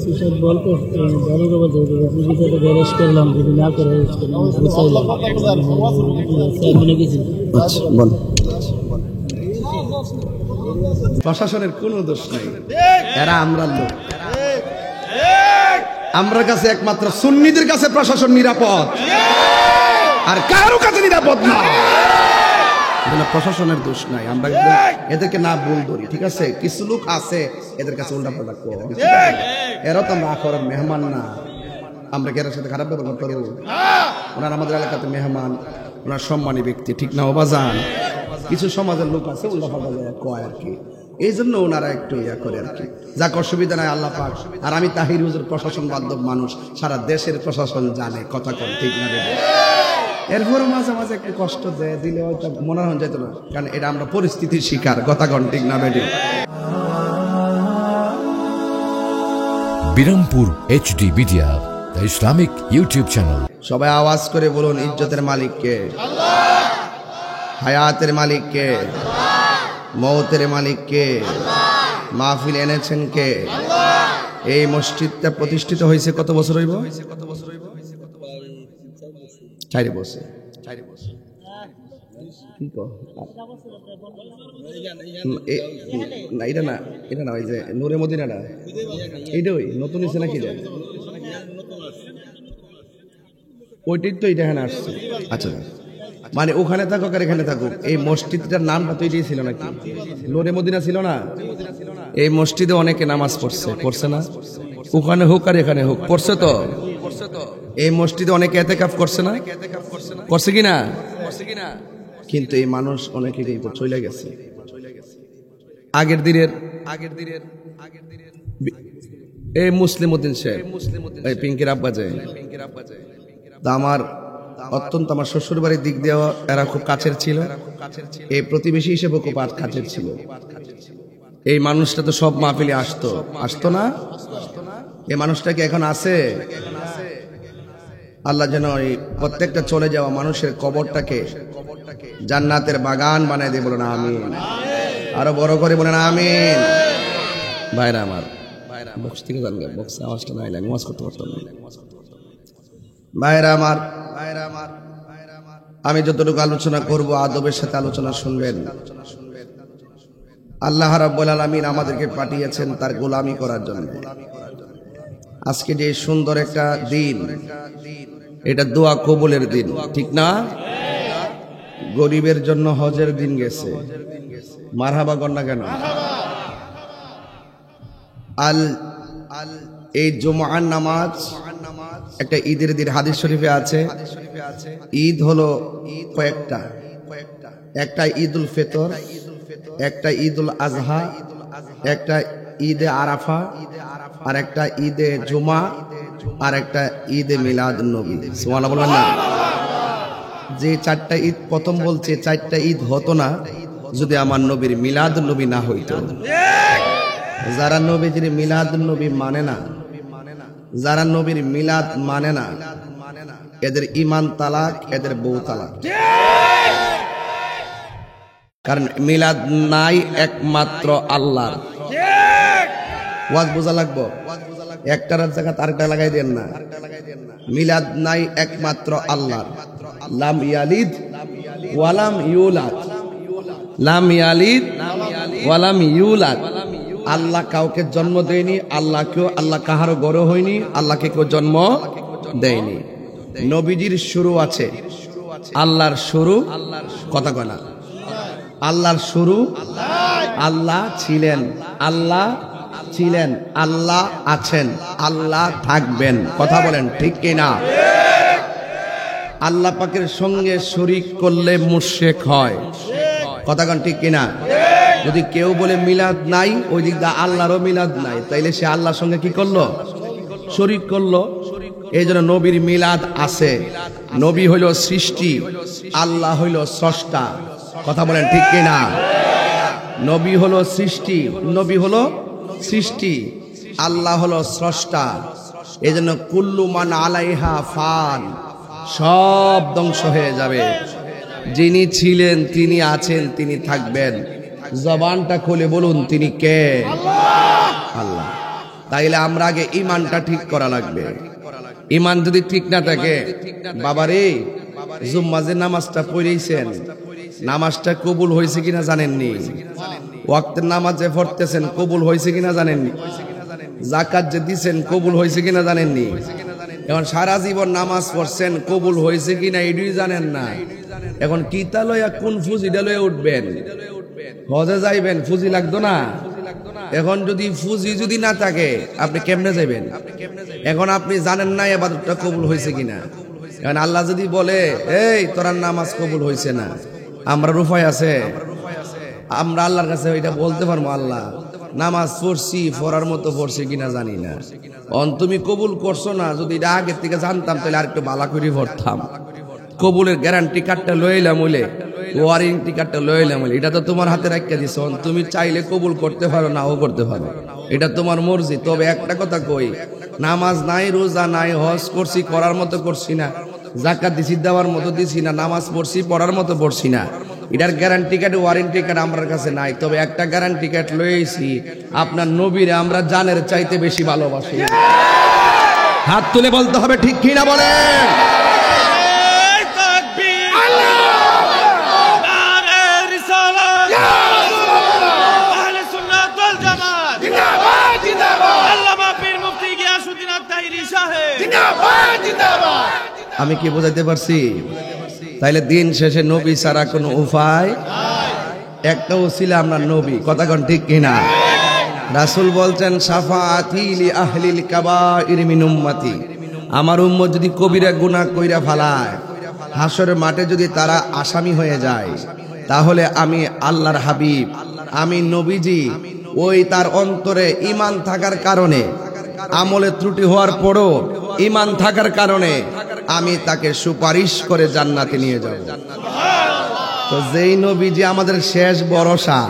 Suicide বলতে জানুকে বলতে আপনি বিষয়টা গ্যারেজ করলাম যদি না করে বুঝাইলাম মনে গেছি। আচ্ছা বল। প্রশাসনের কোনো দোষ নাই, এরা আমরা লোক। আমরা কাছে একমাত্র সুন্নিদের কাছে প্রশাসন নিরাপদ, আর কারো কাছে নিরাপদ না। প্রশাসনের দোষ নাই, আমরা এদেরকে না ভুল ধরি, ঠিক আছে? কিছু লোক আছে এদের কাছে উল্টা পাল্টা করে, এরা তো আমরা আখরের মেহমান না। আমরা কি এর সাথে খারাপ ব্যবহার করবো? ওনার আমাদের এলাকাতে মেহমান, ওনার সম্মানী ব্যক্তি, ঠিক না? অবাজান কিছু সমাজের লোক আছে উল্টা পাল্টা কয় আর কি, এই জন্য ওনারা একটু ইয়া করে আর কি। যাক, অসুবিধা নাই, আল্লাহ পাক। আর আমি তাহির হুজুর প্রশাসন বান্ধব মানুষ, সারা দেশের প্রশাসন জানে, কথা কম, ঠিক না? এরপরও মাঝে মাঝে একটু কষ্ট দেয়, দিলে হয়তো মনে হয় যেত না, কারণ এটা আমরা পরিস্থিতির শিকার, কথা কন, ঠিক না বেটি? Birampur HD media, the Islamic YouTube channel. সবাই আওয়াজ করে বলুন, ইজ্জতের মালিক কে? হায়াতের মালিক কে? মৌতের মালিক কে? মাহফিল এনেছেন কে? এই মসজিদটা প্রতিষ্ঠিত হয়েছে কত বছর হইব? 4 বছর। এটা না, এটা না, ওই যে নূরে মদিনাটা, এইটা ওই নতুন হয়েছে নাকি? ওইটাই তো, এটা এখানে আসছে। আচ্ছা, মানে ওখানে থাকুক আর এখানে থাকুক, এই মসজিদটার নামটা তো এটাই ছিল নাকি? নূরে মদিনা ছিল না? এই মসজিদে অনেকে নামাজ পড়ছে না? ওখানে হোক আর এখানে হোক, পড়ছে তো। এই মসজিদে অনেকে ইতিকাফ করছে না? করছে কিনা? কিন্তু এই মানুষ অনেকে কিন্তু চলে গেছে। আগের দিনের এই মুসলিম উদ্দিন সাহেব, এই পিঙ্কির আব্বা যায়, আমার অত্যন্ত, আমার শ্বশুর বাড়ির দিক দিয়ে এরা খুব কাছের ছিল, এই প্রতিবেশী হিসেবে খুব কাছের ছিল। এই মানুষটা তো সব মাহফিলে আসতো না? এই মানুষটা কি এখন আছে? আল্লাহ যেন এই প্রত্যেকটা চলে যাওয়া মানুষের কবরটাকে জান্নাতের বাগান বানায় দিয়ে, বলেন আমিন। আরো বড় করে বলেন আমিন। ভাইরা আমার, বক্স থেকে জানবে, বক্সে আওয়াজটা না এলে আমি ওয়াজ করতে পারতাম না। ভাইরা আমার, আমি যতটুকু আলোচনা করব আদবের সাথে আলোচনা শুনবেন। আল্লাহ রাব্বুল আলামিন আমাদেরকে পাঠিয়েছেন তার গোলামি করার জন্য। আজকে যে সুন্দর একটা দিন, এটা দোয়া কবুলের দিন, ঠিক না? গরিবের জন্য হজের দিন গেছে, মারহাবা কন্যা কেন? এই জুমআর নামাজ একটা ঈদের দিন, হাদিস শরীফে আছে। ঈদ হলো কয়েকটা, একটা ঈদুল ফিতর, একটা ঈদুল আজহা, একটা ঈদে আরাফা, আর একটা ঈদে জুমা, আর একটা ঈদে মিলাদ নবী। সুবহানাল্লাহ বলবেন না? যে 4টা ঈদ প্রথম বলছে, 4টা ঈদ হতো না যদি আমার নবীর মিলাদ নবী না হইতো। যারা নবীজির মিলাদ নবী মানে না, যারা নবীর মিলাদ মানে না, এদের ঈমান তালাক, এদের বউ তালাক। কারণ মিলাদ নাই একমাত্র আল্লাহর। ওয়াজ বোঝা লাগবো, একটার জায়গা আরেকটা লাগাই দেন না। মিলাদ নাই একমাত্র আল্লাহর। লাম ইয়ালিদ ওয়ালাম ইউলাদ, লাম ইয়ালিদ ওয়ালাম ইউলাদ। আল্লাহ কাউকে জন্ম দেয়নি, আল্লাহ কাহারও গড় হয়নি, আল্লাহকে কেউ জন্ম দেয়নি। নবীজির শুরু আছে, আল্লাহর শুরু, কথা কয় না? আল্লাহর শুরু, আল্লাহ ছিলেন, আল্লাহ ছিলেন, আল্লাহ আছেন, আল্লাহ থাকবেন, কথা বলেন ঠিক কিনা? আল্লাহ পাকের সঙ্গে শরীক করলে মুশরিক হয়, কথা কন ঠিক কিনা? যদি কেউ বলে মিলাদ নাই, ওই দিক দা আল্লাহরও মিলাদ নাই, তাইলে সে আল্লাহর সঙ্গে কি করলো? শরীক করলো। এই জন্য নবীর মিলাদ আছে। নবী হইল সৃষ্টি, আল্লাহ হইল স্রষ্টা, কথা বলেন ঠিক কিনা? নবী হলো সৃষ্টি, নবী হলো সৃষ্টি, আল্লাহ হলো স্রষ্টা। এই জন্য কুল্লু মান আলাইহা ফান, সব ধ্বংস হয়ে যাবে। যিনি ছিলেন, তিনি আছেন, তিনি থাকবেন। জবানটা খুলে বলুন তিনি কে? আল্লাহ। তাইলে আমরা আগে ইমানটা ঠিক করা লাগবে। ইমান যদি ঠিক না থাকে, বাবারে জুম্মাজে নামাজটা পড়েছেন, নামাজটা কবুল হয়েছে কিনা জানেননি? ওয়াক্তের নামাজে পড়তেছেন, কবুল হয়েছে কিনা জানেননি? যাকাত যে দিছেন, কবুল হয়েছে কিনা জানেননি? এখন সারা জীবন নামাজ পড়ছেন, কবুল হয়েছে কিনা এটাই জানেন না। এখন কিতা লইয়া কোন ফুজিটা লইয়া উঠবেন? হজে যাইবেন, ফুজি লাগতো না? এখন যদি ফুজি যদি না থাকে, আপনি কেমনে যাবেন? এখন আপনি জানেন না ইবাদতটা কবুল হয়েছে কিনা। এখন আল্লাহ যদি বলে এই তোর নামাজ কবুল হয়েছে না, আমরা উপায় আছে? আমরা আল্লাহর কাছে এটা বলতে পারবো, আল্লাহ নামাজ পড়ছি, পড়ার মতো পড়ছি কিনা জানি না। তুমি কবুল করছো না, যদি এটা আগের থেকে জানতাম তাহলে আর একটু বালা করে পড়তাম। কবুলের গ্যারান্টি কার্ডটা লইলাম বলে, ওয়ারেন্টি কার্ডটা লইলাম বলে, এটা তো তোমার হাতে রাখিয়া দিছো। তুমি চাইলে কবুল করতে পারো, নাও করতে পারো, এটা তোমার মর্জি। তবে একটা কথা কই, নামাজ নাই, রোজা নাই, হজ করছি করার মতো করছি না, যাকাত দিছি দেওয়ার মতো দিছি না, নামাজ পড়ছি পড়ার মতো পড়ছি না, এটার গ্যারান্টি কার্ড ওয়ারেন্টি কার্ড আমার কাছে নাই। তবে একটা গ্যারান্টি কার্ড লইছি, আপনার নবীরে আমরা জানের চাইতে বেশি ভালোবাসি। হাত তুলে বলতে হবে ঠিক কিনা বলেন? আমি কি বোঝাইতে পারছি? তাইলে দিন শেষে নবী ছাড়া কোনো উপায় একটা ছিল আমরা নবী। কথা কোন ঠিক কিনা? রাসূল বলছেন শাফাআতি লি আহলিল কাবাইর মিন উম্মতি, আমার উম্মত যদি কবিরা গুনাহ কইরা ফালায়, হাসরের মাঠে যদি তারা আসামি হয়ে যায়, তাহলে আমি আল্লাহর হাবিব, আমি নবীজি, ওই তার অন্তরে ঈমান থাকার কারণে, আমলে ত্রুটি হওয়ার পরও ঈমান থাকার কারণে আমি তাকে সুপারিশ করে জান্নাতে নিয়ে যাব। তো যেই নবীজি আমাদের শেষ ভরসা,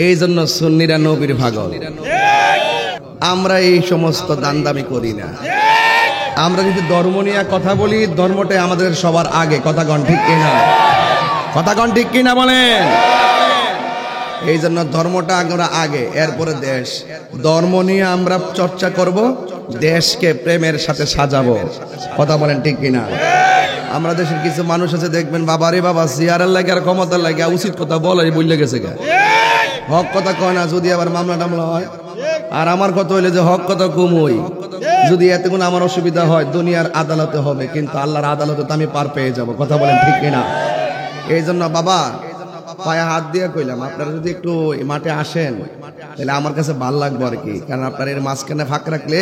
এই জন্য সুন্নিরা নবীর পাগল। আমরা এই সমস্ত দান্দামি করি না। আমরা যদি ধর্ম নিয়ে কথা বলি, ধর্মটাই আমাদের সবার আগে। কথা কন ঠিক কিনা? কথা কন ঠিক কিনা বলেন? এই জন্য ধর্মটা আমরা আগে, এরপরে দেশ। ধর্ম নিয়ে আমরা চর্চা করব, দেশকে প্রেমের সাথে সাজাবো। কথা বলেন ঠিক কিনা? আমরা দেশের কিছু মানুষ আছে দেখবেন, বাবারে বাবা চেয়ারের লাগে আর ক্ষমতার লাগে উচিত কথা বলে বললে গেছে গা, হক কথা কয় না। যদি আবার মামলা টামলা হয়, আর আমার কথা হইলে যে হক কথা কম হই, যদি এতে কোনো আমার অসুবিধা হয় দুনিয়ার আদালতে হবে, কিন্তু আল্লাহর আদালতে তো আমি পার পেয়ে যাব। কথা বলেন ঠিক কিনা? এই জন্য বাবা পায়ে হাত দিয়ে কইলাম, আপনারা যদি একটু মাঠে আসেন তাহলে আমার কাছে ভাল লাগবে আর কি। কারণ আপনার এর মাঝখানে ফাঁক রাখলে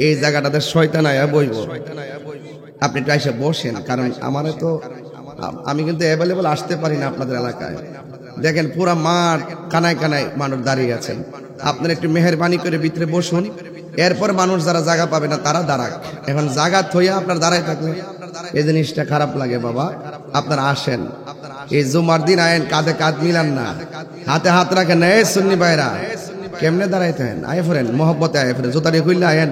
এই জায়গাটাতে শয়তান আয়া বইব। আপনি একটু এসে বসেন, কারণ আমারে তো, আমি কিন্তু অ্যাভেলেবল আসতে পারি না আপনাদের এলাকায়। দেখেন পুরা মাঠ কানায় কানায় মানুষ দাঁড়িয়ে আছেন। আপনারা একটু মেহেরবানি করে ভিতরে বসুন, এরপর মানুষ যারা জায়গা পাবে না তারা দাঁড়াক। এখন জায়গা থইয়া আপনার দাঁড়ায় থাকলে এই জিনিসটা খারাপ লাগে। বাবা আপনারা আসেন, এই জুমার দিন আয়েন, কাঁধে কাঁধ মিলান না, হাতে হাত রাখেন। এই সুন্নি ভাইরা কেমনে দাঁড়াইতেন? আয় ফেরেন, মহব্বতে আয় ফেরেন, জুতারি খুললে আয়েন,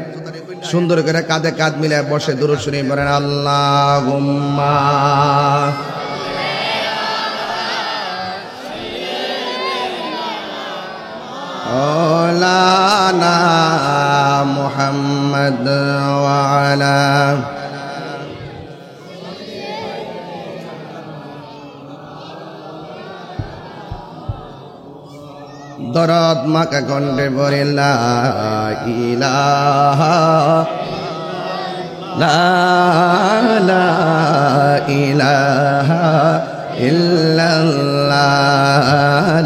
সুন্দর করে কাঁধে কাঁধ মিলে বসে দুরূদ শরীফ পড়েন। আল্লাহুম্মা আলা মুহাম্মদ ওয়া আলা দরদ মাকা কণ্ঠে পড়ে লা ইলাহা ইল্লাল্লাহ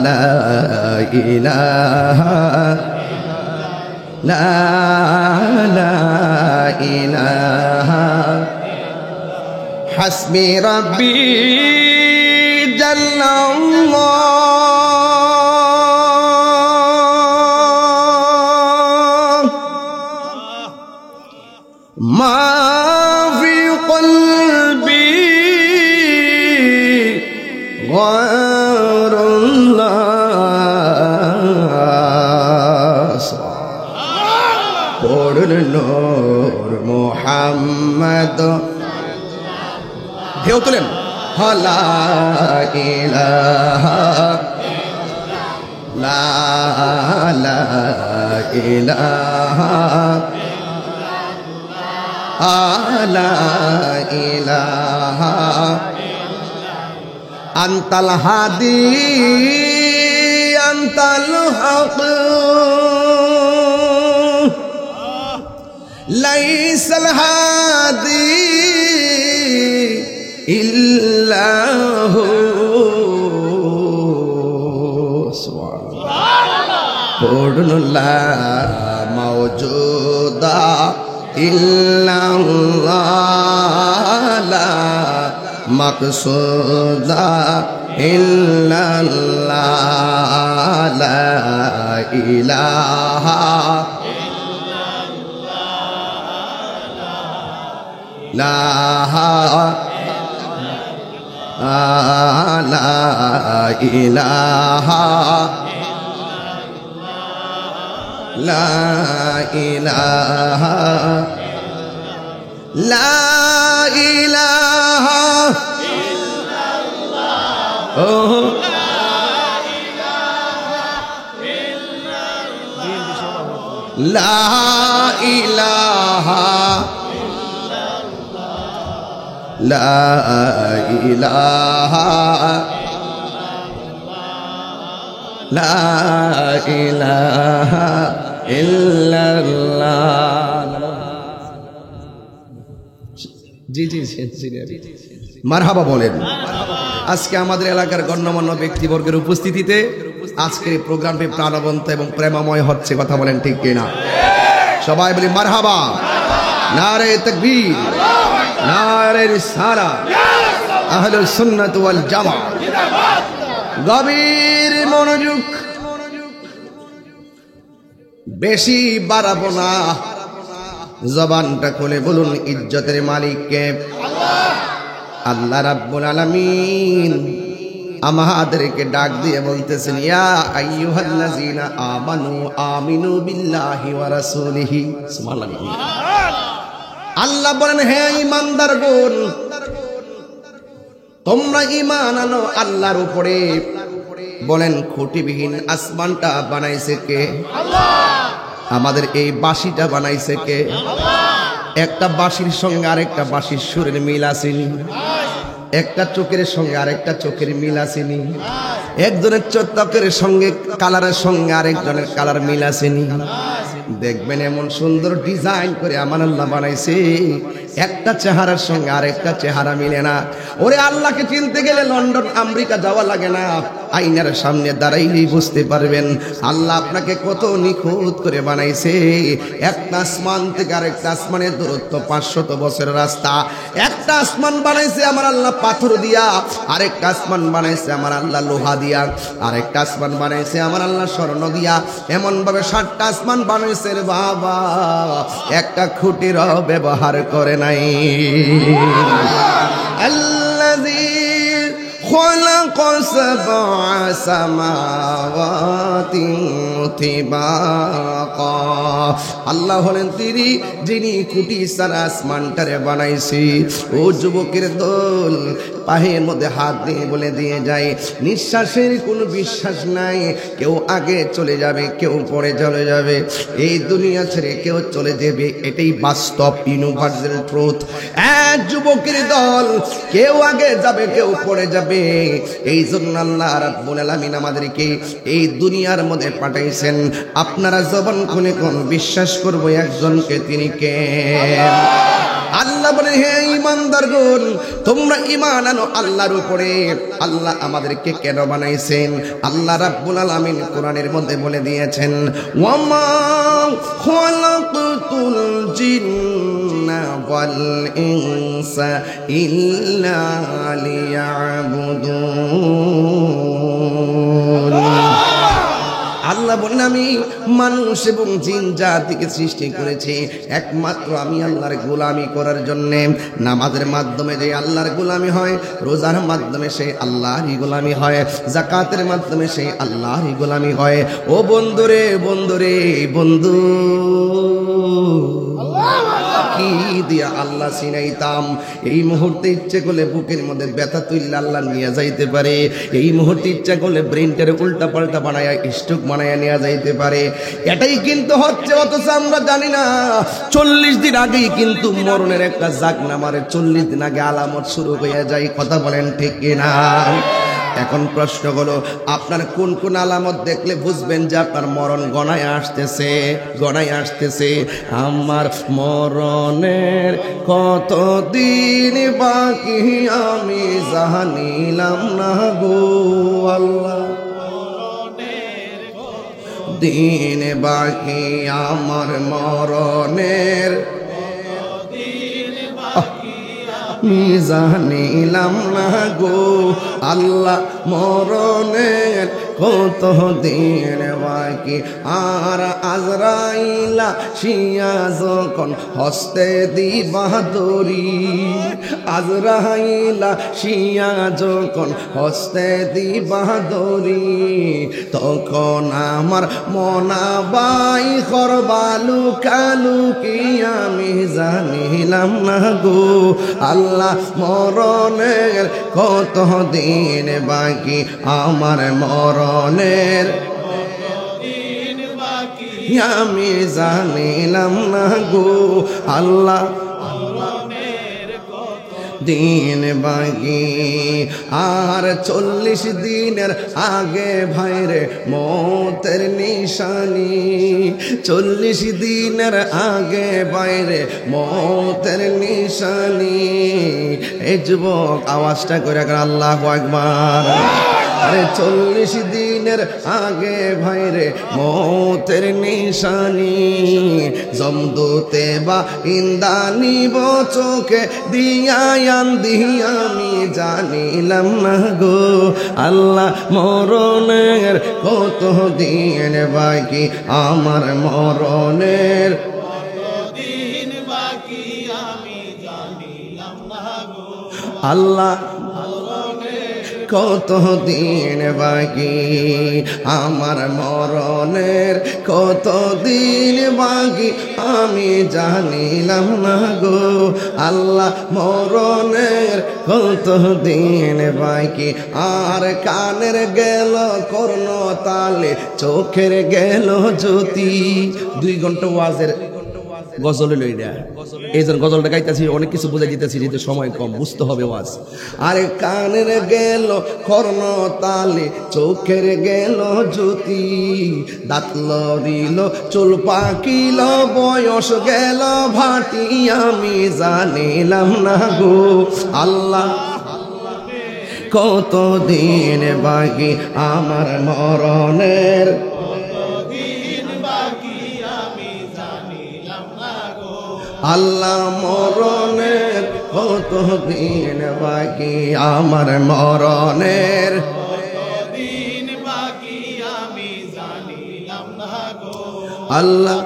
লা ইলাহা হাসবি রাব্বি জাল্লাল্লাহ ما في قلبي غير الله পড়ল নূর মুহাম্মদ ঢেউ তোলেন লা ইলাহা লা ইলাহা লা ইলাহা আনতাল হাদি আনতাল হক লাইসাল হাদি ইল্লাহু পড়নুল্লা মাওজুদা ইল্লাল্লাহ লা মাকসুদা ইল্লাল্লাহ লা ইলাহা লা ইলাহা লা ইলাহা লা ইলাহা ইল্লাল্লাহ লা ইলাহা লা ইলাহা লা ইলাহা ইল্লাল্লাহ। জি জি মারহাবা বলেন। আজকে আমাদের এলাকার গণ্যমান্য ব্যক্তিবর্গের উপস্থিতিতে আজকের এই প্রোগ্রামটি প্রাণবন্ত এবং প্রেমময় হচ্ছে, কথা বলেন ঠিক কিনা? সবাই বলি মারহাবা। নারে তাকবীর, নারে রিসালাত, আহলুস সুন্নাত ওয়াল জামাত। গভীর মনোযোগ, বেশি বাড়াবো না, জবানটা খুলে বলুন ইজ্জতের মালিক কে? আল্লাহ রাব্বুল আলামিন আমাদেরকে ডাক দিয়ে বলতেছেন, ইয়া আইয়ুহাল্লাযীনা আমানু আমিনু বিল্লাহি ওয়া রাসূলিহি। সুবহানাল্লাহ। আল্লাহ বলেন, হে ঈমানদারগণ, তোমরা ঈমান আনো আল্লাহর উপরে। বলেন, খুঁটিবিহীন আসমানটা বানাইছে কে? আমাদের এই বাঁশিটা বানাইছে কে? একটা বাঁশির সঙ্গে আরেকটা বাঁশির সুরের মিল আসেনি, একটা চোখের সঙ্গে আরেকটা চোখের মিল আসেনি, একজনের চোখের সঙ্গে কালারের সঙ্গে আরেকজনের কালার মিল আসেনি। দেখবেন এমন সুন্দর ডিজাইন করে আমার আল্লাহ বানাইছে, একটা চেহারার সঙ্গে আরেকটা চেহারা মিলে না। ওরে আল্লাহকে চিনতে গেলে লন্ডন আমেরিকা যাওয়া লাগে না, আইনার সামনে দাঁড়াইলেই বুঝতে পারবেন আল্লাহ আপনাকে কত নিখুঁত করে বানাইছে। একটা আসমান থেকে আরেকটা আসমানের দূরত্ব 500 বছরের রাস্তা। একটা আসমান বানাইছে আমার আল্লাহ পাথর দিয়া, আরেকটা আসমান বানাইছে আমার আল্লাহ লোহা দিয়া, আরেকটা আসমান বানাইছে আমার আল্লাহ স্বর্ণ দিয়া। এমন ভাবে 7টা আসমান বানাইছে রে বাবা, একটা খুঁটির ব্যবহার করে নাই। আল্লাযী خلق 7 سماوات طباقا। আল্লাহ হলেন তিনি যিনি কোটি সারা আসমানটারে বানাইছে। ও যুবকের দল, পায়ের মধ্যে হাত দিয়ে বলে দিয়ে যায়, নিঃশ্বাসের কোনো বিশ্বাস নাই, কেউ আগে চলে যাবে, কেউ পরে চলে যাবে, এই দুনিয়া ছেড়ে কেউ চলে যাবে, এটাই বাস্তব ইউনিভার্সাল ট্রুথ। এক যুবকের দল, কেউ আগে যাবে, কেউ পরে যাবে। এই জন্য আল্লাহ রাব্বুল আলামিন আমাদেরকে এই দুনিয়ার মধ্যে পাঠাইছেন। আপনারা জবান খুলে কোন বিশ্বাস করবো একজনকে, তিনি কে? আল্লাহ বলে, হে ঈমানদারগণ, তোমরা ঈমান আনো আল্লাহর উপরে। আল্লাহ আমাদেরকে কেন বানাইছেন? আল্লাহ রাব্বুল আলামিন কোরআনের মধ্যে বলে দিয়েছেন, ওয়ামা খালাকতুল জিন্না ওয়াল ইনসা ইল্লা লিয়াবুদুন। আল্লাহ বলেন, আমি মানুষ এবং জিন জাতিকে সৃষ্টি করেছি একমাত্র আমি আল্লাহর গোলামি করার জন্য। নামাজের মাধ্যমে যে আল্লাহর গোলামি হয়, রোজার মাধ্যমে সে আল্লাহরই গোলামি হয়, যাকাতের মাধ্যমে সে আল্লাহরই গোলামি হয়। ও বন্ধুরে বন্ধুরে বন্ধু, কি দিয়া আল্লাহ চিনাইতাম। এই মুহূর্তে ইচ্ছে করলে বুকের মধ্যে ব্যথা তুললে আল্লাহ নিয়ে যাইতে পারে। এই মুহূর্তে ইচ্ছা করলে ব্রেনটারে উল্টা পাল্টা বানায়া স্ট্রোক বানায়া নিয়ে যাইতে পারে। এটাই কিন্তু হচ্ছে, অথচ আমরা জানি না 40 দিন আগেই কিন্তু মরণের একটা জাগ নামারে, 40 দিন আগে আলামত শুরু হয়ে যায়। কথা বলেন ঠিক কিনা? এখন প্রশ্ন হলো, আপনার কোন কোন আলামত দেখলে বুঝবেন যে আপনার মরণ গণায় আসতেছে, গণায় আসতেছে? আমার মরণের কতদিন বাকি আমি জানিলাম না গো আল্লাহ, দিন বাকি আমার মরণের আমি জানিলাম না গো আল্লাহ, মরণের কত দিন বাকি। আর আজরাইলা শিয়া যখন হস্তে দিবা দড়ি, আজরাইলা শিয়া যখন হস্তে দিবা দড়ি, তখন আমার মনাবাই করবালু কালু কি আমি জানিলাম না গো আল্লাহ, মরণের কত দিন বাকি আমার মরণের আমি জানিলাম না গো আল্লাহ, দিন বাকি। আর 40 দিনের আগে ভাইরে মৌতের নিশানি, 40 দিনের আগে বাইরে মৌতের নিশানি। এই যুবক আওয়াজটা করে আল্লাহু আকবার। আরে 40 দিনের আগে ভাইরে মৌতের নিশানি, জমদূতে বা ইন্দানি চোখে দিয়ায়ান দিয়া আমি জানিলাম না গো আল্লাহ, মরণের কত দিন বাকি আমার মরণের আল্লাহ, কত দিন বাকি আমার মরণের কত দিন বাকি আমি জানিলাম না গো আল্লাহ, মরণের কত দিন বাকি। আর কানের গেল কর্ণ তালে, চোখের গেল জ্যোতি। 2 ঘন্টা ওয়াজের গজল লইরা এই জন্য গজলটা গাইতেছি, অনেক কিছু বুঝাই দিতেছি, যেহেতু সময় কম, বুঝতে হবে ওয়াজ। আরে কানের গেল কর্ণ তালে, চোখের গেল জ্যোতি, দাঁত লড়িল চুল পাকিল বয়স গেল ভাটি আমি জানিলাম না গো আল্লাহ, কত দিন বাকি আমার মরণের আল্লাহ, মরণের কত দিন বাকি আমার মরণের আল্লাহ,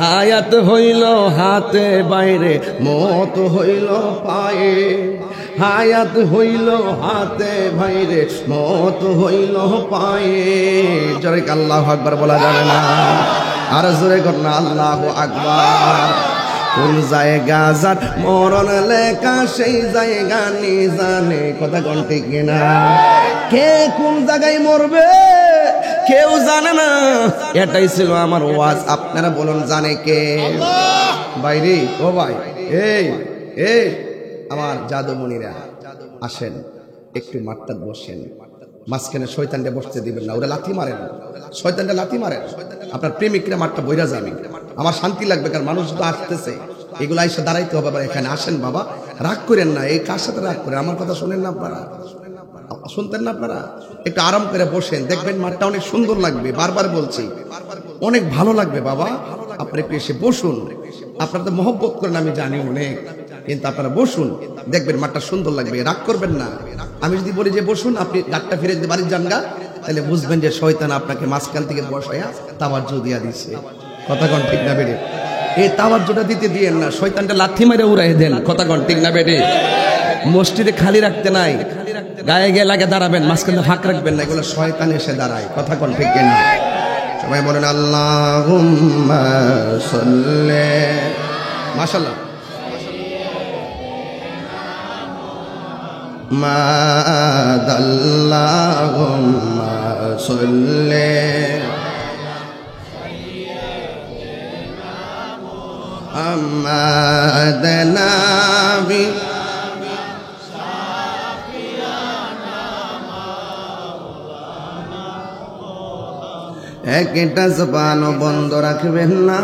হায়াত হইল হাতে বাইরে মত হইল পায়ে, হায়াত হইল হাতে বাইরে মত হইল পায়ে। জোরে আল্লাহু আকবার বলা যাবে না, আর জোরে কর না আল্লাহু আকবার। কোন জায়গা যার মরণ লেখা সেই জায়গা নি জানে, কথা কোন ঠিক কিনা? কে কোন জায়গায় মরবে কেউ জানে না। এটাই ছিল আমার ওয়াজ, আপনারা বলুন জানে কে? বাইরে ও ভাই, এই এই আমার জাদুমণিরা আসেন, একটু মাঠটা বসেন। মাঝখানে শয়তানটা বসতে দিবেন না, ওরা লাথি মারেন, শয়তানটা লাথি মারেন। আপনার প্রেমিকরা মাঠটা বইরা যাবে, আমার শান্তি লাগবে, কারণ মানুষ তো আসতেছে, এগুলো এসে দাঁড়াইতে হবে। আবার এখানে আসেন বাবা, রাগ করেন না। এই কার সাথে রাগ করেন? আমার কথা শোনেন না আপনারা, শুনতেন না আপনারা? একটু আরাম করে বসেন, দেখবেন মাঠটা অনেক সুন্দর লাগবে। বারবার বলছি, অনেক ভালো লাগবে বাবা। আপনি একটু এসে বসুন, আপনারা তো মহব্বত করেন আমি জানি অনেক, কিন্তু আপনারা বসুন, দেখবেন মাঠটা সুন্দর লাগবে। রাগ করবেন না। আমি যদি বলি যে বসুন, আপনি গাটটা ফিরে যদি বাড়ির যান গা, তাহলে বুঝবেন যে শয়তান আপনাকে মাঝখান থেকে বসায়া তাওয়াজ্জু দিয়া দিছে। কথা কোন ঠিক না বেড়ে? এই তাওয়াজ্জুটা দিতে দিয়েন না, শয়তানটা লাথি মেরে উড়াই দেন। কথা কোন ঠিক না বেড়ে? মসজিদে খালি রাখতে নাই, গায়ে গিয়ে লাগে দাঁড়াবেন, মাঝখানে ফাঁক রাখবেন না, এগুলো শয়তান এসে দাঁড়ায়। কথা কোন ঠিক না? সবাই বলেন আল্লাহুম্মা সাল্লি মাশাআল্লাহ আল্লাহুম্মা সাল্লি محمد نبي একটা জবানও বন্ধ রাখবেন না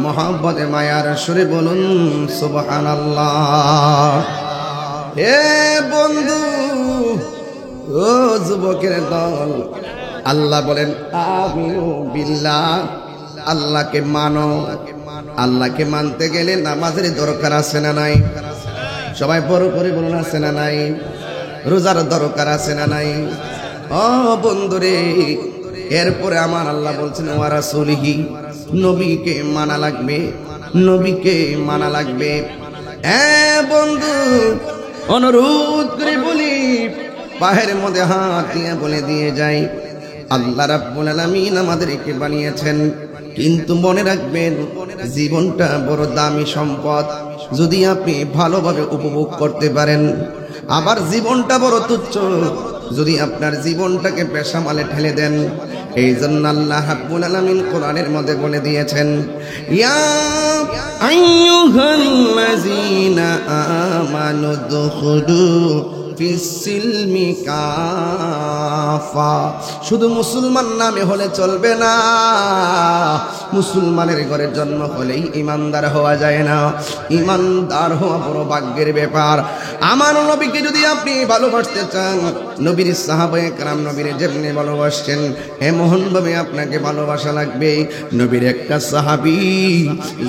মোহাব্বতে মায়ার সুরে বলুন সুবহানাল্লাহ। এ বন্ধু ও যুবকের দল, আল্লাহ বলেন আমিনু বিল্লাহ, আল্লাহকে মানো। আল্লাহকে মানতে গেলে নামাজের দরকার আছে না নাই? সবাই বড় করে বলুন আছে না নাই? রোজার দরকার আছে না নাই? ও বন্ধুরে, এরপরে আমার আল্লাহ বলছেন ওয়া রাসূলিহি, নবীকে মানা লাগবে, নবীকে মানা লাগবে। বন্ধু অনুরোধ করে বলি, পায়ের মধ্যে হাত দিয়ে বলে দিয়ে যাই, আল্লাহ রাব্বুল আলামিন আমাদেরকে বানিয়েছেন, কিন্তু মনে রাখবেন জীবনটা বড় দামি সম্পদ। যদি আপনি ভালোভাবে উপভোগ করতে পারেন, আবার জীবনটা বড় তুচ্ছ যদি আপনার জীবনটাকে পেশামালে ঠেলে দেন। এই জন্য আল্লাহ রাব্বুল আলামিন কোরআনের মধ্যে বলে দিয়েছেন, ইয়া আইয়ুহাল্লাযীনা আমানু দুখুলু ফিস-সিলমি কাফা। শুধু মুসলমান নামে হলে চলবে না, মুসলমানের ঘরে জন্ম হলেই ইমানদার হওয়া যায় না। ইমানদার হওয়া বড় ভাগ্যের ব্যাপার। আমার নবীকে যদি আপনি ভালোবাসতে চান, নবীর সাহাবায়ে কেরাম নবীর যেমনি ভালোবাসছেন এমন ভাবে আপনাকে ভালোবাসা লাগবে। নবীর একটা সাহাবী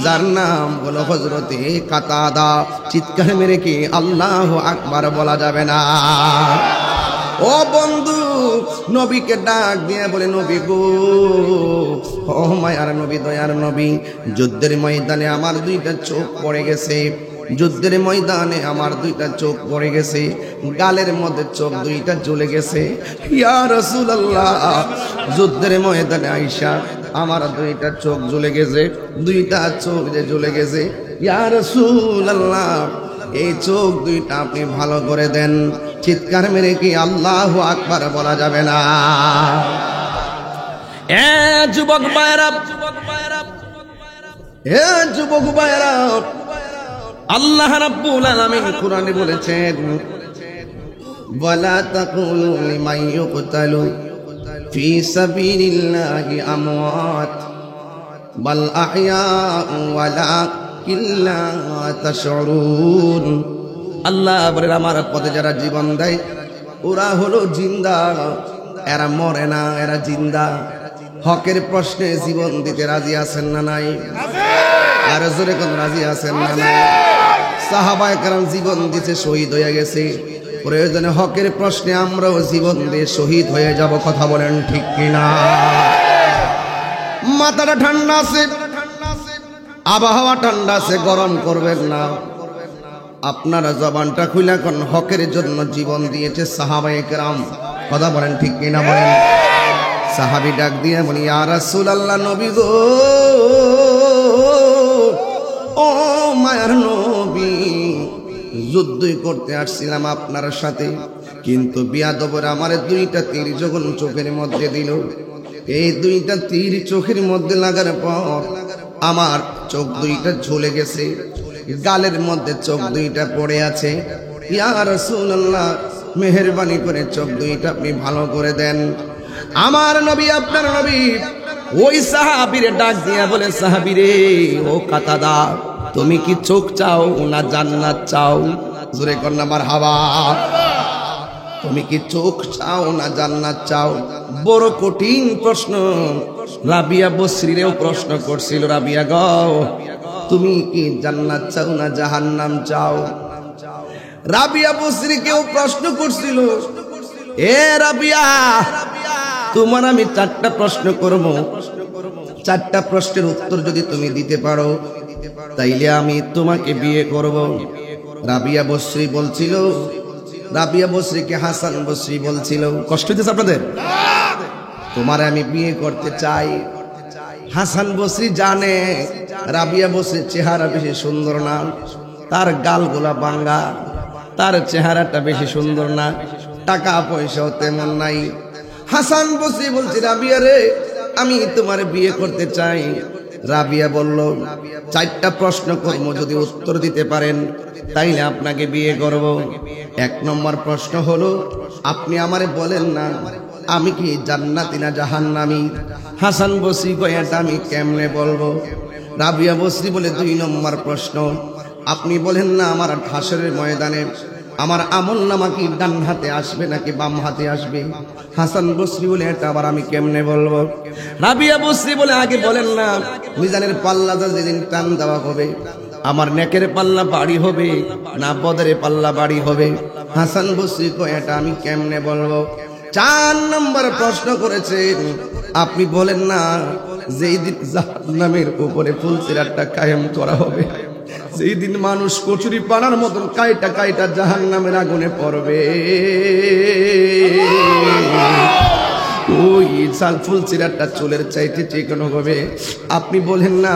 যার নাম হলো হযরতে কাতাদা, চিৎকার মেরে কি আল্লাহু আকবার বলা যাবে না? ও বন্ধু, নবীকে ডাক দিয়ে বলে, নবী গো, ও মায়ার নবী, দয়ার নবী, যুদ্ধের ময়দানে আমার দুইটা চোখ পড়ে গেছে, যুদ্ধের ময়দানে আমার দুইটা চোখ পড়ে গেছে, গালের মধ্যে চোখ দুইটা জ্বলে গেছে। ইয়া রাসূলুল্লাহ, যুদ্ধের ময়দানে আইসা আমার দুইটা চোখ জ্বলে গেছে, দুইটা চোখ যে জ্বলে গেছে। ইয়া রাসূলুল্লাহ, এই চোখ দুইটা আপনি ভালো করে দেন। চিৎকার মেরে কি আল্লাহু আকবার বলা যাবে না? যুবক ভাইরা, যুবক ভাইরা, আল্লাহ রাব্বুল আলামিন কোরআনে বলেছেন, ওয়ালা তাকুলু লিমান ইউকতালু ফি সাবিলিল্লাহি আমওয়াত বাল আহইয়াউ ওয়ালাকিন লা তাশউরুন। আল্লাহ বলেন, আমার পথে যারা জীবন দেয় ওরা হলো জিন্দা, এরা মরে না, এরা জিন্দা। হকের প্রশ্নে জীবন দিতে রাজি আছেন না নাই? আর জোরে কোন রাজি আছেন না নাই? সাহাবায়ে কেরাম জীবন দিতে শহীদ হয়ে গেছে, প্রয়োজনে হকের প্রশ্নে আমরাও জীবন দিয়ে শহীদ হয়ে যাব। কথা বলেন ঠিক কিনা? মাথাটা ঠান্ডা আছে, আবহাওয়া ঠান্ডা আছে, গরম করবেন না। আপনারা জবানটা খুলে কোন হকের জন্য জীবন দিয়েছে সাহাবায়ে কেরাম। কথা বলেন ঠিক কিনা? বলেন। সাহাবী ডাক দিয়ে বলি, ইয়া রাসূলুল্লাহ, নবী গো, ও মায়ার নবী, যুদ্ধই করতে আসছিলাম আপনার সাথে, কিন্তু বিয়াদবর আমার দুইটা তীর যখন চোখের মধ্যে দিল, এই দুইটা তীর চোখের মধ্যে লাগার পর আমার চোখ দুইটা ঝুলে গেছে, গালের মধ্যে চোখ দুইটা পড়ে আছে। ইয়া রাসূলুল্লাহ, মেহেরবানি করে চোখ দুইটা আপনি ভালো করে দেন। আমার নবী, আপনার নবী ওই সাহাবীরে ডাক দিয়া বলে, সাহাবীরে, ও কাতাদা, তুমি কি চোখ চাও না জান্নাত চাও? জোরে কর না মারহাবা। তুমি কি চোখ চাও না জান্নাত চাও? বড় কঠিন প্রশ্ন। রাবিয়া বসরিরেও প্রশ্ন করছিল, রাবিয়া গো, তুমি কি জান্নাত চাও না জাহান্নাম চাও? রাবিয়া বসরিকেও প্রশ্ন করছিল, এ রাবিয়া, তোমার আমি চারটা প্রশ্ন করব, চারটা প্রশ্নের উত্তর যদি তুমি দিতে পারো তাইলে আমি তোমাকে বিয়ে করব। রাবিয়া বসরি বলছিল, রাবিয়া বসরিকে হাসান বসরি বলছিল, কষ্ট হইতেছে আপনাদের? তোমারে আমি বিয়ে করতে চাই। হাসান বসরি জানে রাবিয়া বসরির চেহারা বেশি সুন্দর না, তার গালগুলা বাঙ্গা, তার চেহারাটা বেশি সুন্দর না, টাকা পয়সাও তেমন নাই। হাসান বসরি বলছে, রাবিয়া রে, আমি তোমার বিয়ে করতে চাই। রাবিয়া বলল, 4টা প্রশ্ন করব, যদি উত্তর দিতে পারেন তাইলে আপনাকে বিয়ে করব। 1 নম্বর প্রশ্ন হলো, আপনি আমারে বলেন না আমি কি জান্নাতি না জাহান্নামী? হাসান বসরি কয়, এটা আমি কেমনে বলবো? রাবিয়া বসরি বলে, 2 নম্বর প্রশ্ন, আপনি বলেন না আমার হাসরের ময়দানে আমার আমলনামা কি ডান হাতে আসবে নাকি বাম হাতে আসবে? হাসান বসরি বলে, এটা আবার আমি কেমনে বলবো? রাবিয়া বসরি বলে, আগে বলেন না মিজানের পাল্লাটা যেদিন টান দেওয়া হবে আমার নেকের পাল্লা বাড়ি হবে না বদরের পাল্লা বাড়ি হবে? হাসান বসরি কয়, এটা আমি কেমনে বলবো? 4 নম্বর প্রশ্ন করেছেন, আপনি বলেন না যেই দিন জাহান্নামের উপরে ফুলসিরাতটা কায়েম করা হবে, যেই দিন মানুষ কচুরি পানার মতন কাইটা কাইটা জাহান্নামের আগুনে পড়বে, ওই ফুলসিরাতটা চুলের চাইতে চিকন হবে, আপনি বলেন না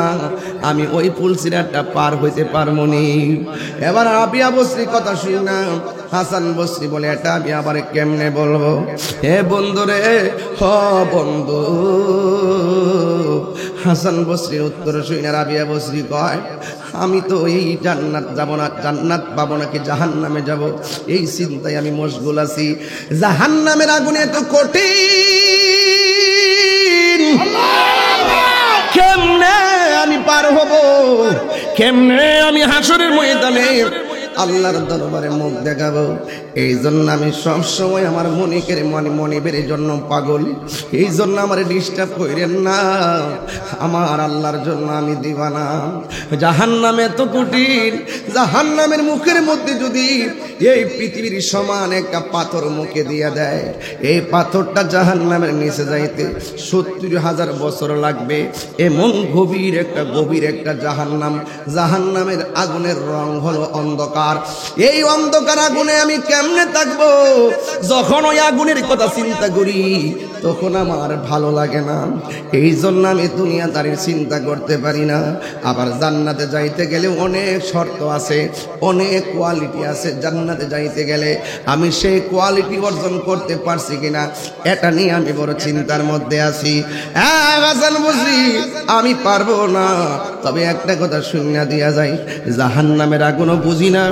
আমি ওই ফুলসিরাতটা পার হইতে পারবো নি? এবার রাবিয়া বসরি কথা শুনি না, হাসান বসরি বলে, এটা আমি আবার কেমনে বলবো? হে বন্ধু রে, হ বন্ধু। হাসান বসরির উত্তর শুনি না রাবিয়া বসরি কয়, আমি তো এই জান্নাত যাব না, জান্নাত পাবো নাকি জাহান্নামে যাব, এই চিন্তায় আমি মশগুল আছি। জাহান্নামের আগুনে তো কঠিন, কেমনে আমি পার হব? কেমনে আমি হাসরের ময়দানে আল্লাহর দরবারে মুখ দেখাবো? এই জন্য আমি সব সময় আমার মনিবের জন্য পাগল। এই জন্য আমার ডিস্টার্ব করেন না, আমার আল্লাহর জন্য আমি দিবানা। জাহান্নামে এত কঠিন, জাহান্নামের মুখের মধ্যে যদি এই পৃথিবীর সমান একটা পাথর মুখে দিয়ে দেয়, এই পাথরটা জাহান্নামের নিচে যাইতে 70,000 বছর লাগবে। এমন গভীর একটা জাহান্নাম। জাহান্নামের আগুনের রং হলো অন্ধকার। এই অন্ধকার আগুনে আমি কেমনে থাকবো? যখন ওই আগুনের কথা চিন্তা করি তখন আমার ভালো লাগে না। এই জন্য আমি দুনিয়াদারির চিন্তা করতে পারি না। আবার জান্নাতে যাইতে গেলে অনেক শর্ত আছে, অনেক কোয়ালিটি আছে। জান্নাতে যাইতে গেলে আমি সেই কোয়ালিটি অর্জন করতে পারছি কিনা এটা নিয়ে আমি বড় চিন্তার মধ্যে আছি। হাসান বসরি, আমি পারবো না। তবে একটা কথা শুনিয়া দিয়া যায়, জাহান্নামের আগুনও বুঝি না,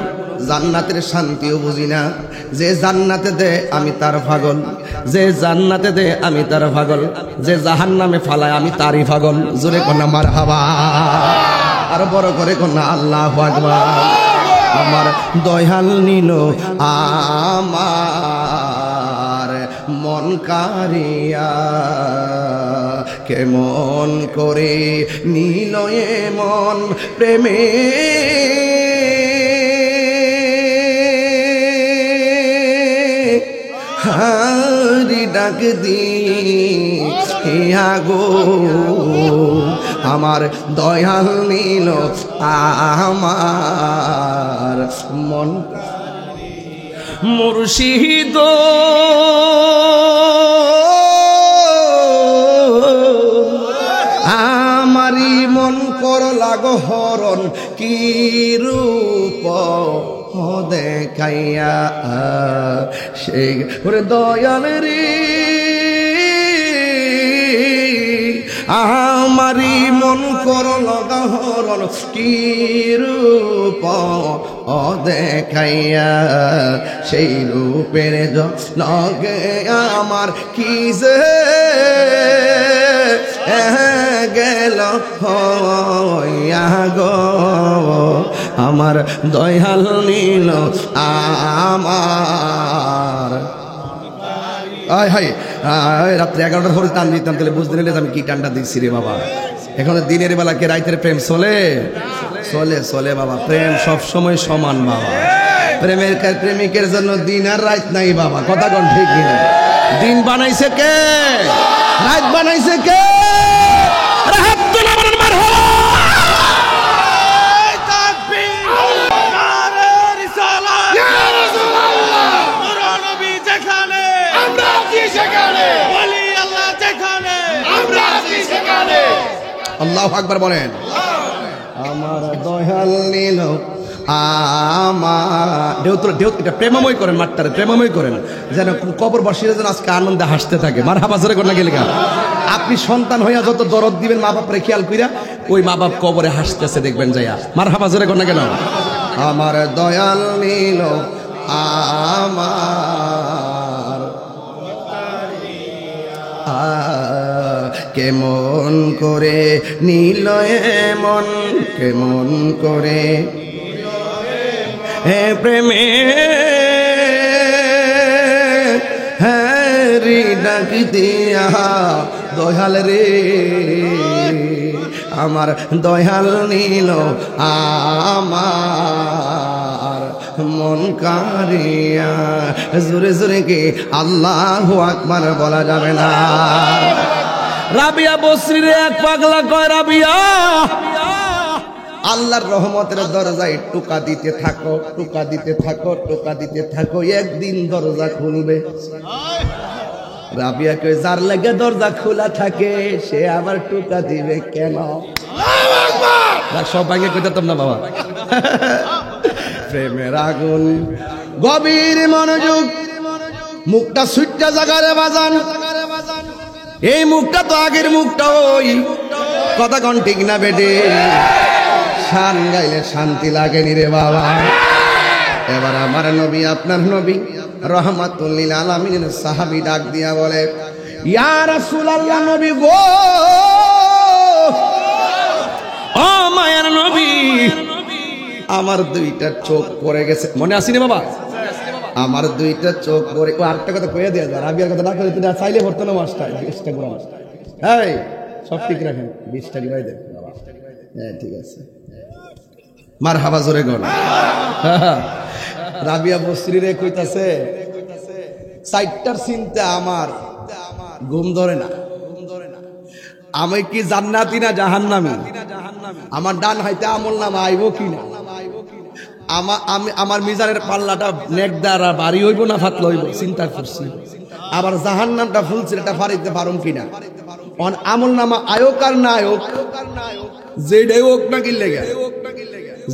জান্নাতের শান্তিও বুঝি না। যে জান্নাতে দে আমি তার পাগল, যে জান্নাতে দে আমি তার পাগল, যে জাহান্নামে ফালায় আমি তারই পাগল। জোরে কন্যা মারহাবা, আর বড় করে কন্যা আল্লাহু আকবার। আমার দয়াল নিল আমার মন কারিয়া, কেমন করে নিল মন প্রেমে হারি ডাক দি গো। আমার দয়াল নিল আমার মন মুর্শিদ, আমারি মন করলা গো হরণ, কি রূপ দেখাইয়া সেই দয়াল রে। আমারি মন করলা গো হরণ, কি রূপ দেখাইয়া সেই রূপের লগে আমার কি যে গেল গো। আমার দয়াল নিল আমার। রাত্রে 11টার পরে টান দিতাম, তাহলে বুঝতে নিলে আমি কি টানটা দিচ্ছি রে বাবা। এখন দিনের বেলা কে রাইতের প্রেম চলে চলে চলে বাবা। প্রেম সব সময় সমান বাবা। প্রেমিকের জন্য দিন আর রাত নাই বাবা। কথা কোন ঠিক কিনা? দিন বানাইছে কে? রাত বানাইছে কে? সেখানে বলি আল্লাহ আল্লাহু আকবার বলেন। আমার দয়াল নীল আমার ঢেউ এটা প্রেমময় করেন, মাঠটারে প্রেমময় করেন, যেন কবরবাসীরা যেন আজকে আনন্দে হাসতে থাকে। মারহাবা জোরে কর না গেলে আপনি সন্তান হইয়া যত দরদ দিবেন মা বাপরে খেয়াল কইরা, ওই মা বাপ কবরে হাসতেছে দেখবেন যাইয়া। মারহাবা জোরে কর না কেন? আমার দয়াল নীল আমার কেমন করে নীল মন, কেমন করে হে প্রেমে হ্যারি ডাকি দিয়া দয়াল রে, আমার দয়াল নীল আমার মন কারিয়া। জোরে জোরে কি আল্লাহু আকবার বলা যাবে না? রাবিয়া বসরির এক পাগলা কয়, রাবিয়া আল্লাহর রহমতের দরজায় টোকা দিতে থাকো, টোকা দিতে থাকো, টোকা দিতে থাকো, একদিন দরজা খুলবে। রাবিয়া কয়, যার লাগে দরজা খোলা থাকে সে আবার টোকা দিবে কেন? সব আগে কইতাম না বাবা। প্রেমের আগুন গভীর মনোযোগ, মুখটা সুইটটা জাগারে বাজান। এই মুখটা তো আগের মুখটা, ওই কথা কোন ঠিক না বেটে? শান গাইলে শান্তি লাগেনি রে বাবা। এবার আমার নবী, আপনার নবী রহমাতুল লিল আলামিনের সাহাবী ডাক দিয়া বলে, ইয়া রাসূলুল্লাহ, নবী গো, ও মায়ের নবী, আমার দুইটা চোখ পড়ে গেছে। মনে আসেনি বাবা? আমার দুইটা চোখ পড়ে। ও আরেকটা কথা কইয়া দেয়া যায়, রাবিয়ার কথা না করে তুমি চাইলে ভরতো না মাস্টার 20টা গ্রাম। এই সব ঠিক রাখেন, 20টা গ্রাম দেন। হ্যাঁ ঠিক আছে, মারহাবা জোরে গণ। রাবিয়া বসরিরে কইতাছে, 4টার চিন্তা আমার ঘুম ধরে না, আমি কি জান্নাতি না জাহান্নামী? আমার ডান হাইতে আমল নামা আইব কিনা? আমার মিজানের পাল্লাটা নেক দ্বারা বাড়ি হইব না ফাতলা হইব চিন্তা করছি। আবার জাহান্নামটা ফুলছে, এটা ফাড়িতে পারুম কিনা? আমল নামা আয়োক আর না আয়োক, যেটাই হোক না কিনলে গে,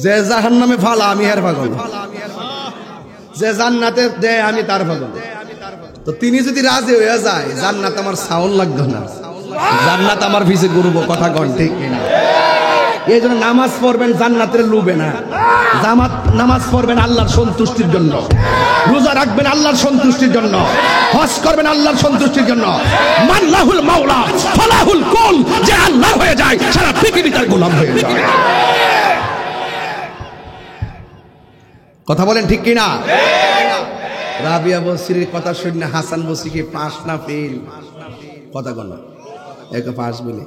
যে জাহান্নামে ফালা আমি হের পাগল, যে জান্নাতে দেয় আমি তার পাগল। তো তিনি যদি রাজি হয়ে যায়, জান্নাত আমার সাউন্ড লাগতো না, জান্নাত আমার পিছে ঘুরব। কথা কন ঠিক কিনা? এই জন্য নামাজ পড়বেন জান্নাতের লুবে না, নামাজ পড়বেন আল্লাহর সন্তুষ্টির জন্য, রোজা রাখবেন আল্লাহর সন্তুষ্টির জন্য, হজ করবেন আল্লাহর সন্তুষ্টির জন্য। মাল্লাহুল মাওলা ফালাহুল কুল, যে আল্লাহ হয়ে যায় সারা পৃথিবী তার গোলাম হয়ে যায়। কথা বলেন ঠিক কিনা? রাবিয়া বসরির কথা শুনে হাসান বসরি কি পাস না ফেল? কথা বল, এক পাস বলে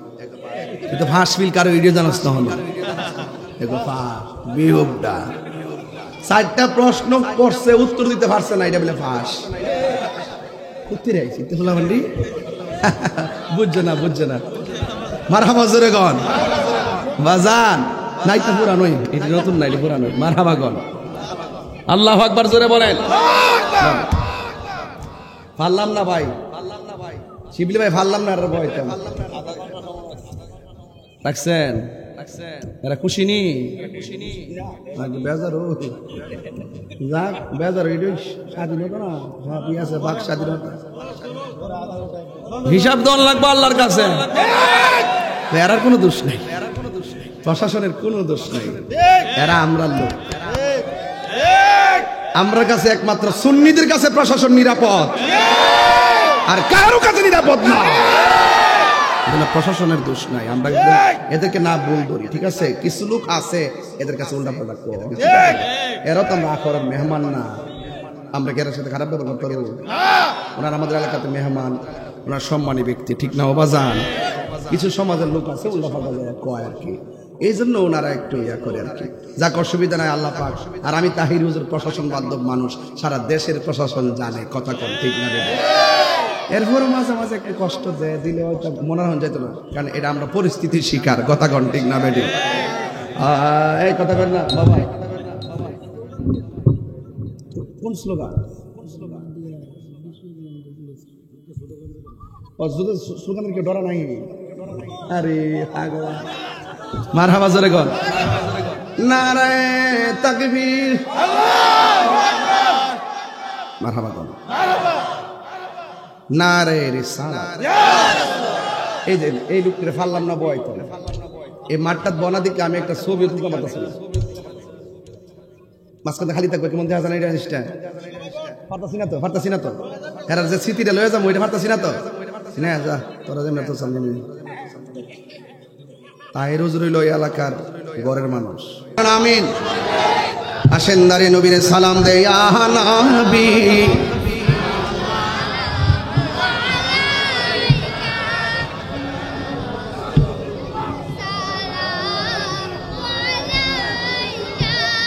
তো ফাঁস ফিল কারো ভিডিও জানাস না হলো, বিহুবটা 4টা প্রশ্ন করছে, উত্তর দিতে পারছে না, এটা বলে ফাঁস। বুঝছে না, বুঝছে না। মারহাবা জোরে গন বাজান, নাই তো পুরানোই, এটা নতুন নাই, পুরানোই। মারহাবা গন, আল্লাহু আকবার জোরে বলেন। পারলাম না ভাই, শিবলি ভাই পারলাম না, আর বইতাম রাখছেন, এরা খুশি নি বেজার যাক, বেজার স্বাধীনতা না, সবই আছে বাক স্বাধীনতা, হিসাব দেওয়ান লাগবে আল্লাহর কাছে। এরার কোনো দোষ নেই, প্রশাসনের কোনো দোষ নেই, এরা আমরা লোক। আমরা কাছে একমাত্র সুন্নিদের কাছে প্রশাসন নিরাপদ, আর কারো কাছে নিরাপদ না। প্রশাসনের দোষ নাই, আমরা এদেরকে না ভুল ধরি, ঠিক আছে? কিছু লোক আছে এদের কাছে উল্টা পাল্টা করে, এরা তো আমরা আখরার মেহমান না, আমরা কি এর সাথে খারাপ ব্যবহার করতে পারবো? ওনার আমাদের এলাকাতে মেহমান, ওনার সম্মানী ব্যক্তি, ঠিক না বাজান? কিছু সমাজের লোক আছে উল্টা পাল্টা কয় আর কি, এই জন্য ওনারা একটু ইয়া করে আর কি। যাক, অসুবিধা নাই, আল্লাহ পাক। আর আমি তাহির হুজুর প্রশাসন বান্ধব মানুষ, সারা দেশের প্রশাসন জানে, কথা কম ঠিক না? এরপরও মাঝে মাঝে একটু কষ্ট দেয়, দিলে হয়তো মনে হয় যেত না, কারণ এটা আমরা পরিস্থিতির শিকার। কথা কন ঠিক না বেটি? এই কথা কন না বাবা। কোন স্লোগান? স্লোগানের কেউ ডরা নাই? আরে ভগবান মারহাবা জোরে কোন নারায়ে তাকবীর মারহাবা কোন নারায়ে রিসালাত এই যে এই লোকটা ফাললাম না বয় তো এই মাঠটা বনা দিকে আমি একটা ছবি তুলতে পারতেছিলাম মাঝখানে খালি থাকবে কেমন দেখা যায় না জিনিসটা পারতাছি না তো এরা যে স্মৃতিটা লয়ে যাবো ওইটা পারতাছি না তো না যা তোরা যেমন তো সামনে তাই রোজ রইল এই এলাকার গড়ের মানুষ আমিন আসেন দাঁড়িয়ে নবীরে সালাম দে ইয়া নবী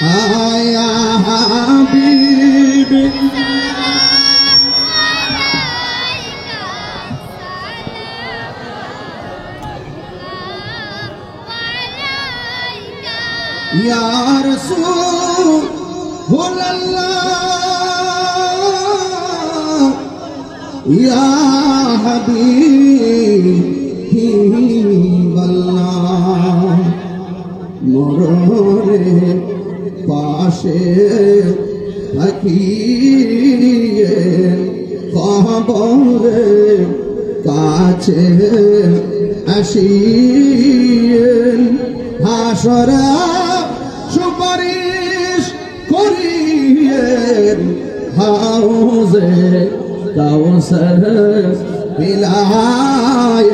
आया हबीब या रसूल अल्लाह या हबीब अल्लाह मोरे पाशे থাকিয়ে কবরে কাছে আসিয়েন হাসরা সুপারিশ করিয়েন হাউজে কাউসার বিলায়েন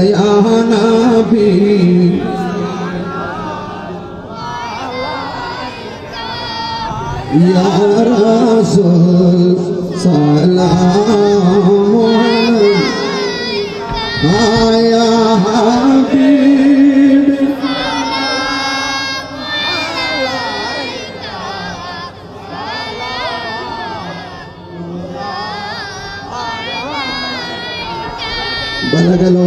ইয়া নবী या रसूल सलाम आया हबीब बलगल